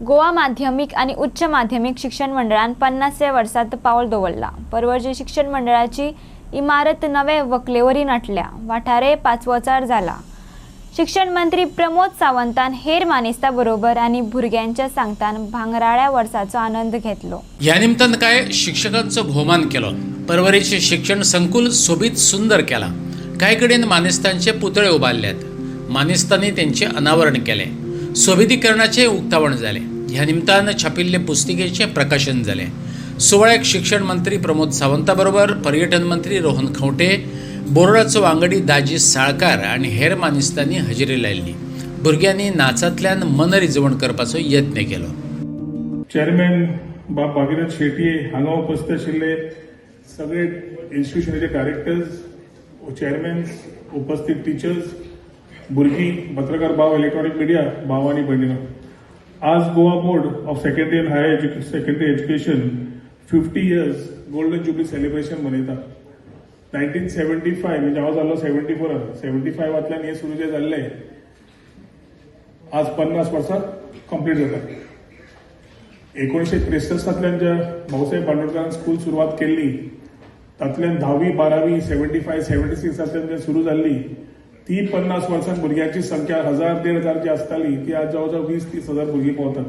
गोवा माध्यमिक आणि उच्च माध्यमिक शिक्षण मंडळान 50व्या वर्षात पावल दवरला। परवरचे शिक्षण मंडळाची इमारत नवे वकलेवरी नटल्या। वाठारे 5वचार झाला। शिक्षण मंत्री प्रमोद सावंतान हेर मानेस्ता बरोबर आणि भुरग्यांच्या सांगतान भांगराळ्या वर्षाचो आनंद घेतलो। या निमतान काय शिक्षकांचो भोवमान केलो। परवरीचे शिक्षण संकुल सोबीत सुंदर केला। कांय कडेन मानेस्तांचे पुतळे उबारल्यात। मानेस्तांनी त्यांचे अनावरण केले। सोबितीकरणाचे उक्तावण जाले। ह्या निमतान छापिल्ले पुस्तिकेचे प्रकाशन जाले। सुवाळ्याक शिक्षण मंत्री प्रमोद सावंता बरोबर पर्यटन मंत्री रोहन खंवटे, बोर्डाचो वांगडी दाजी साळकार आणि हेर मानेस्तांनी हजेरी लायिल्ली। भुरग्यांनी नाचांतल्यान मनरिजवण करपाचो यत्न केलो। चेअरमॅन बाब भागीरथ शेटये हांगा उपस्थित आशिल्ले सगळे इन्स्टिट्यूशनाचे डायरेक्टर्स, चेअरमॅन, उपस्थित टीचर्स, भुरगीं, पत्रकार भाव, इलेक्ट्रॉनिक मीडिया भाव आणि भयणीनो, आज Goa board of secondary and higher secondary education 50 years golden jubilee celebration मनयता। 1975 म्हणजे हांव जाल्लो 75वांतल्यान हे सुरू जे जाल्ले आज 50 वर्सां कंप्लीट जाता। 1963 ज्या भाऊसाहेब बांदोडकरान स्कूल सुरवात केल्ली तातूंतल्यान 10वी 12वी 76 जे सुरू जाल्ली ती 50 वर्सां भुरग्यांची संख्या 1000-1500 जी आसताली ती आज जवळ जवळ 20-30 हजार भुरगीं पावतात।